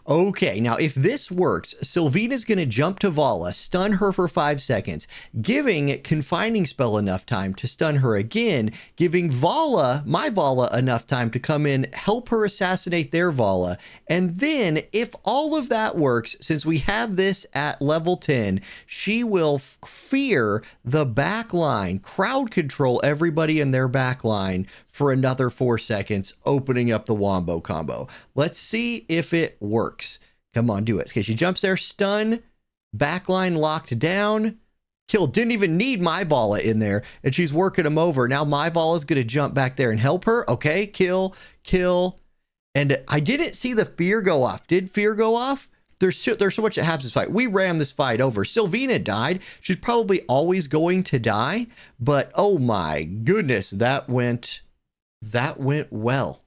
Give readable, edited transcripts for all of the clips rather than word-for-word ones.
Okay, now if this works, Silvina's going to jump to Vala, stun her for 5 seconds, giving Confining Spell enough time to stun her again, giving Vala, my Vala, enough time to come in, help her assassinate their Vala. And then, if all of that works, since we have this at level 10, she will fear the back line, crowd control everybody in their back line for another 4 seconds, opening up the Wombo combo. Let's see if it works. Come on, do it. Okay, she jumps there, stun, backline locked down, kill. Didn't even need my Vala in there, and she's working him over. Now my Vala is going to jump back there and help her. Okay, kill, kill. And I didn't see the fear go off. Did fear go off? There's so much that happens in this fight. We ran this fight over. Silvina died. She's probably always going to die, but oh my goodness, that went well.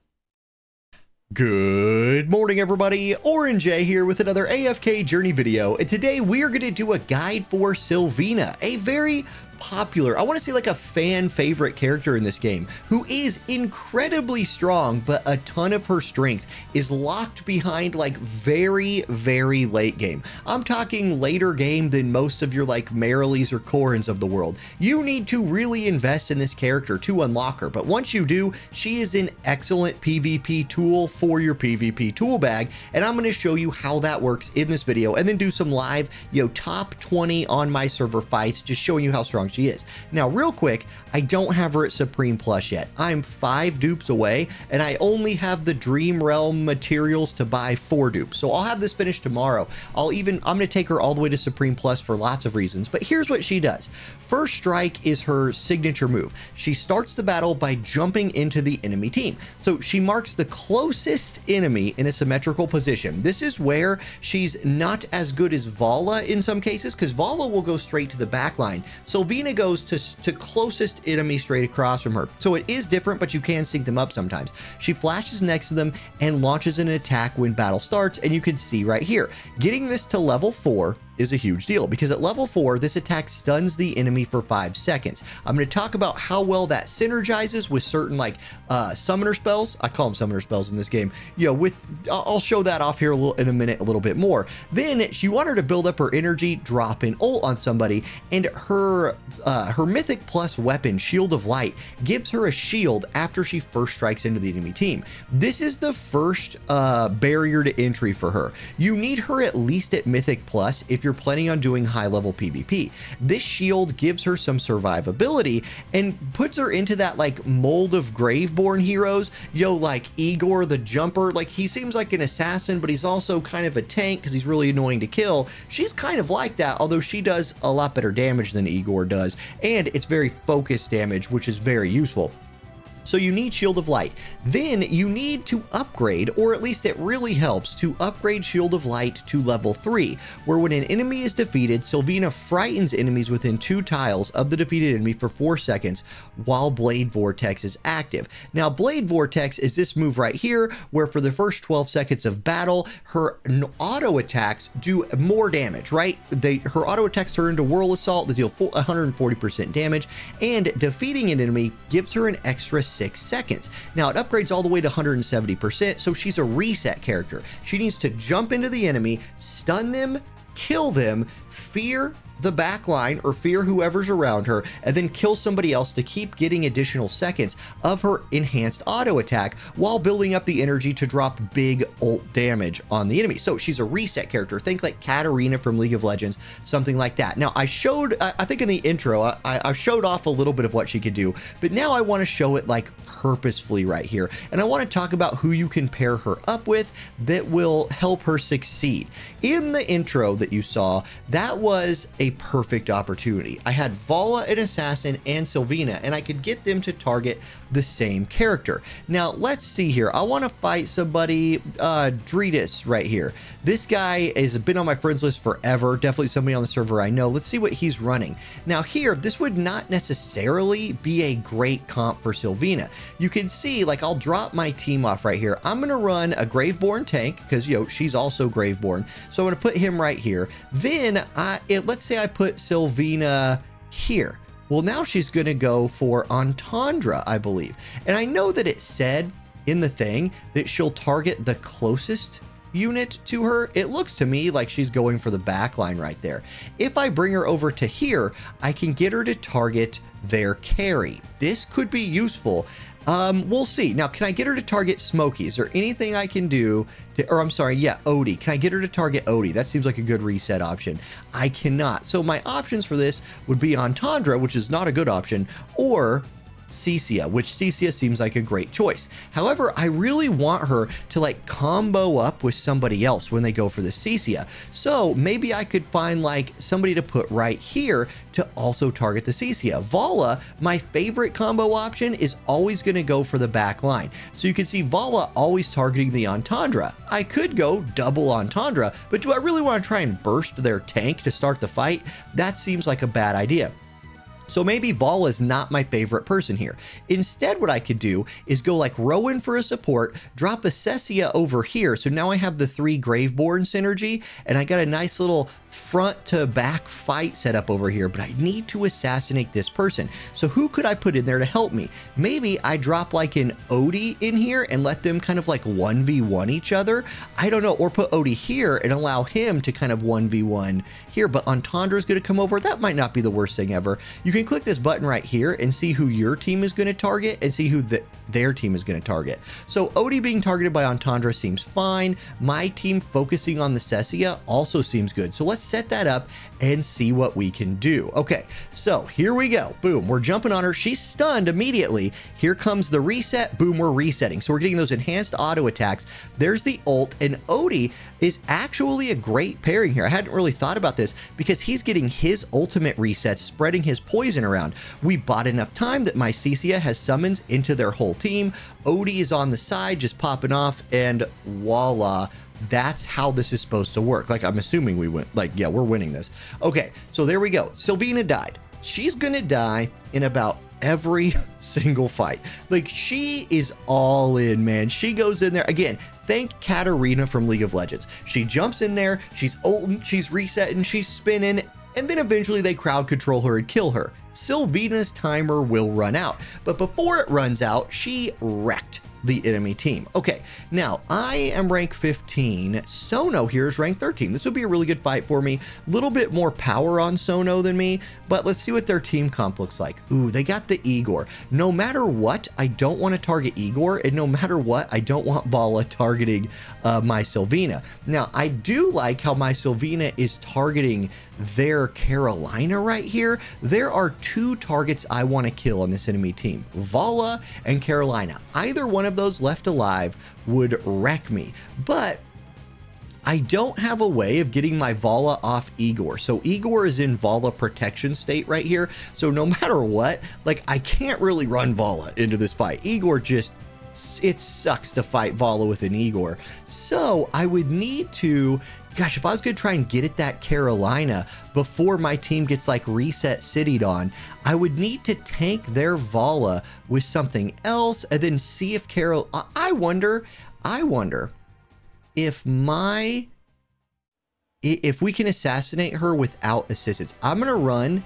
Good morning, everybody. Orange A here with another AFK journey video. And today we are going to do a guide for Silvina, a very popular, I want to say like a fan favorite character in this game, who is incredibly strong, but a ton of her strength is locked behind like very, very late game. I'm talking later game than most of your like Merrillys or Corins of the world. You need to really invest in this character to unlock her, but once you do, she is an excellent PvP tool for your PvP tool bag, and I'm going to show you how that works in this video, and then do some live, top 20 on my server fights, just showing you how strong she is. Now, real quick, I don't have her at Supreme Plus yet. I'm 5 dupes away, and I only have the Dream Realm materials to buy 4 dupes. So I'll have this finished tomorrow. I'm going to take her all the way to Supreme Plus for lots of reasons, but here's what she does. First Strike is her signature move. She starts the battle by jumping into the enemy team. So she marks the closest enemy in a symmetrical position. This is where she's not as good as Vala in some cases, because Vala will go straight to the back line. Silvina goes to closest enemy straight across from her. So it is different, but you can sync them up sometimes. She flashes next to them and launches an attack when battle starts, and you can see right here, getting this to level 4 is a huge deal, because at level 4, this attack stuns the enemy for 5 seconds. I'm going to talk about how well that synergizes with certain like summoner spells. I call them summoner spells in this game. I'll show that off here in a minute a little bit more. Then you want her to build up her energy, drop an ult on somebody, and her Mythic Plus weapon, Shield of Light, gives her a shield after she first strikes into the enemy team. This is the first barrier to entry for her. You need her at least at Mythic Plus if you're planning on doing high level PvP. This shield gives her some survivability and puts her into that like mold of Graveborn heroes, like Igor the Jumper. Like, he seems like an assassin, but he's also kind of a tank because he's really annoying to kill. She's kind of like that, although she does a lot better damage than Igor does, and it's very focused damage, which is very useful. So you need Shield of Light. Then you need to upgrade, or at least it really helps to upgrade Shield of Light to level 3, where when an enemy is defeated, Silvina frightens enemies within 2 tiles of the defeated enemy for 4 seconds while Blade Vortex is active. Now, Blade Vortex is this move right here, where for the first 12 seconds of battle, her auto attacks do more damage, right? Her auto attacks turn into Whirl Assault that deal 140% damage, and defeating an enemy gives her an extra 6 seconds. Now, it upgrades all the way to 170%, so she's a reset character. She needs to jump into the enemy, stun them, kill them, fear the back line or fear whoever's around her, and then kill somebody else to keep getting additional seconds of her enhanced auto attack while building up the energy to drop big ult damage on the enemy. So she's a reset character. Think like Katarina from League of Legends, something like that. Now, I showed, I think in the intro, I showed off a little bit of what she could do, but now I want to show it like purposefully right here. And I want to talk about who you can pair her up with that will help her succeed. In the intro that you saw, that was a perfect opportunity. I had Vala, an assassin, and Silvina, and I could get them to target the same character. Now, let's see here. I want to fight somebody, Dretus right here. This guy has been on my friends list forever. Definitely somebody on the server I know. Let's see what he's running. Now here, this would not necessarily be a great comp for Silvina. You can see, like, I'll drop my team off right here. I'm going to run a Graveborn tank because, she's also Graveborn. So I'm going to put him right here. Then, let's say I put Silvina here. Well, now she's going to go for Entendre, I believe. And I know that it said in the thing that she'll target the closest unit to her. It looks to me like she's going for the back line right there. If I bring her over to here, I can get her to target their carry. This could be useful. We'll see. Now, can I get her to target Smokey? Is there anything I can do to, or I'm sorry, yeah, Odie. Can I get her to target Odie? That seems like a good reset option. I cannot. So my options for this would be Entendre, which is not a good option, or Cecia, which Cecia seems like a great choice. However, I really want her to like combo up with somebody else when they go for the Cecia. So maybe I could find like somebody to put right here to also target the Cecia. Vala, my favorite combo option, is always going to go for the back line. So you can see Vala always targeting the Entendre. I could go double Entendre, but do I really want to try and burst their tank to start the fight? That seems like a bad idea. So maybe Vala is not my favorite person here. Instead, what I could do is go like Rowan for a support, drop a Cecia over here. So now I have the 3 Graveborn synergy, and I got a nice little front to back fight set up over here, but I need to assassinate this person. So who could I put in there to help me? Maybe I drop like an Odie in here and let them kind of like 1v1 each other. I don't know, or put Odie here and allow him to kind of 1v1 here, but Entendre is going to come over. That might not be the worst thing ever. You can click this button right here and see who your team is going to target and see who their team is going to target. So Odie being targeted by Entendre seems fine. My team focusing on the Cecia also seems good. So let's set that up and see what we can do. Okay, so here we go. Boom, we're jumping on her. She's stunned immediately. Here comes the reset. Boom, we're resetting. So we're getting those enhanced auto attacks. There's the ult, and Odie is actually a great pairing here. I hadn't really thought about this because he's getting his ultimate resets, spreading his poison around. We bought enough time that my Cecia has summons into their whole team. Odie is on the side just popping off, and voila, that's how this is supposed to work. Like, I'm assuming we win. Like, yeah, we're winning this. Okay, so there we go. Silvina died. She's gonna die in about every single fight. Like, she is all in, man. She goes in there again. Thank Katarina from League of Legends. She jumps in there, she's ulting, she's resetting, she's spinning, and then eventually they crowd control her and kill her. Silvina's timer will run out, but before it runs out, she wrecked the enemy team. Okay, now I am rank 15. Sono here is rank 13. This would be a really good fight for me. A little bit more power on Sono than me, but let's see what their team comp looks like. Ooh, they got the Igor. No matter what, I don't want to target Igor, and no matter what, I don't want Vala targeting my Silvina. Now, I do like how my Silvina is targeting their Carolina right here. There are 2 targets I want to kill on this enemy team, Vala and Carolina. Either one of those left alive would wreck me, but I don't have a way of getting my Vala off Igor. So Igor is in Vala protection state right here. So no matter what, like, I can't really run Vala into this fight. Igor just, it sucks to fight Vala with an Igor. So I would need to, gosh, if I was going to try and get at that Carolina before my team gets like reset citied on, I would need to tank their Vala with something else and then see if I wonder if we can assassinate her without assistance. I'm going to run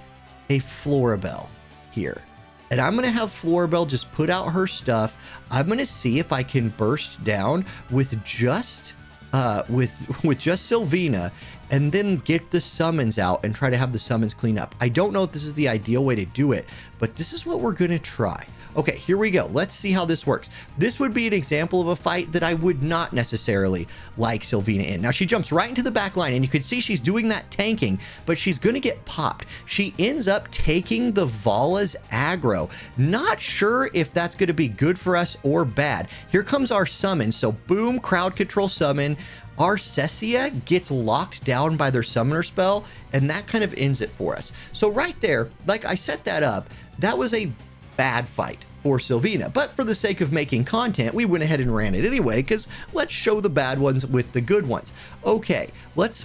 a Florabelle here. And I'm going to have Florabelle just put out her stuff. I'm going to see if I can burst down with just Silvina and then get the summons out and try to have the summons clean up. I don't know if this is the ideal way to do it, but this is what we're going to try. Okay, here we go. Let's see how this works. This would be an example of a fight that I would not necessarily like Silvina in. Now, she jumps right into the back line, and you can see she's doing that tanking, but she's going to get popped. She ends up taking the Vala's aggro. Not sure if that's going to be good for us or bad. Here comes our summon. So, boom, crowd control summon. Our Cecia gets locked down by their summoner spell, and that kind of ends it for us. So right there, like I set that up, that was a bad fight for Silvina, but for the sake of making content, we went ahead and ran it anyway, because let's show the bad ones with the good ones. Okay,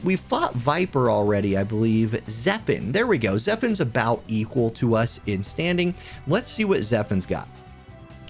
we fought Viper already, I believe. Zephyn, there we go. Zephyn's about equal to us in standing. Let's see what Zephyn's got.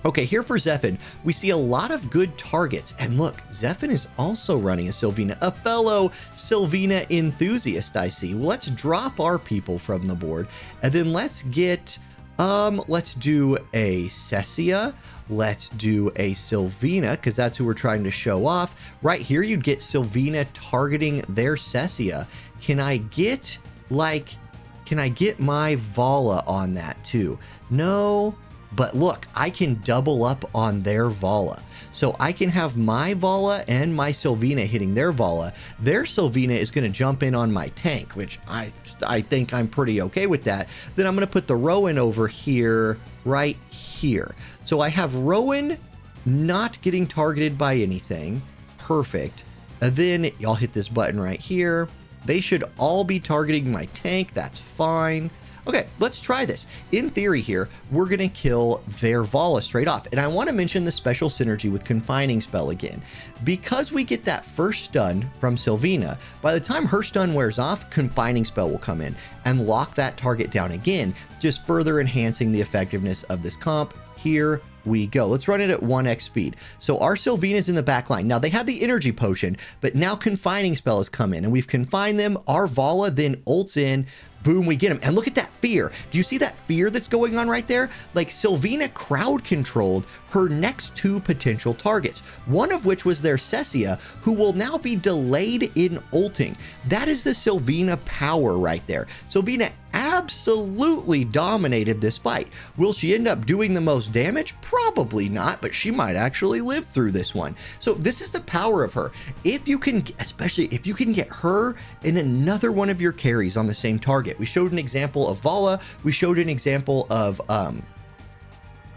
Okay, here for Zephyn, we see a lot of good targets. And look, Zephyn is also running a Silvina, a fellow Silvina enthusiast, I see. Let's drop our people from the board, and then let's get Let's do a Cessia. Let's do a Silvina, because that's who we're trying to show off. Right here, you'd get Silvina targeting their Cessia. Can I get my Vala on that too? No, but look, I can double up on their Vala. So I can have my Vala and my Silvina hitting their Vala. Their Silvina is going to jump in on my tank, which I think I'm pretty okay with that. Then I'm going to put the Rowan over here, right here. So I have Rowan not getting targeted by anything. Perfect. And then I'll hit this button right here. They should all be targeting my tank. That's fine. Okay, let's try this. In theory here, we're going to kill their Vala straight off. And I want to mention the special synergy with Confining Spell again. Because we get that first stun from Silvina, by the time her stun wears off, Confining Spell will come in and lock that target down again, just further enhancing the effectiveness of this comp. Here we go. Let's run it at 1x speed. So our Silvina's in the back line. Now they have the energy potion, but now Confining Spell has come in and we've confined them. Our Vala then ults in. Boom, we get him. And look at that fear. Do you see that fear that's going on right there? Like Silvina crowd controlled her next two potential targets, one of which was their Cessia, who will now be delayed in ulting. That is the Silvina power right there. Silvina absolutely dominated this fight. Will she end up doing the most damage? Probably not, but she might actually live through this one. So this is the power of her. If you can, especially if you can get her and another one of your carries on the same target. We showed an example of Vala. We showed an example of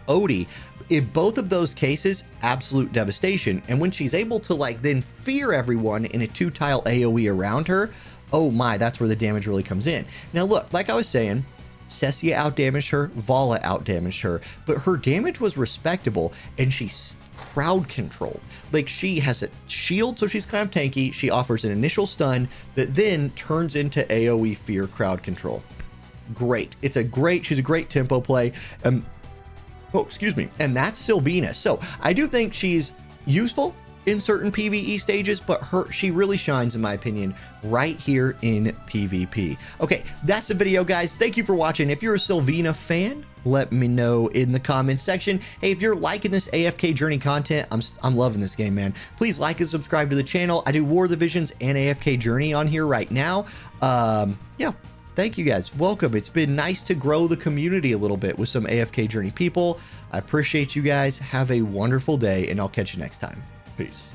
Odie. In both of those cases, absolute devastation. And when she's able to then fear everyone in a 2-tile AoE around her, oh my, that's where the damage really comes in. Now look, like I was saying, Cessia outdamaged her, Vala outdamaged her, but her damage was respectable and she's crowd controlled. Like she has a shield, so she's kind of tanky. She offers an initial stun that then turns into AoE fear crowd control. Great. She's a great tempo play. Oh, excuse me. And that's Silvina. So I do think she's useful in certain PvE stages, but she really shines, in my opinion, right here in PvP. Okay, that's the video, guys. Thank you for watching. If you're a Silvina fan, let me know in the comments section. Hey, if you're liking this AFK Journey content, I'm loving this game, man. Please like and subscribe to the channel. I do War of the Visions and AFK Journey on here right now. Yeah. Thank you guys. Welcome. It's been nice to grow the community a little bit with some AFK Journey people. I appreciate you guys. Have a wonderful day, and I'll catch you next time. Peace.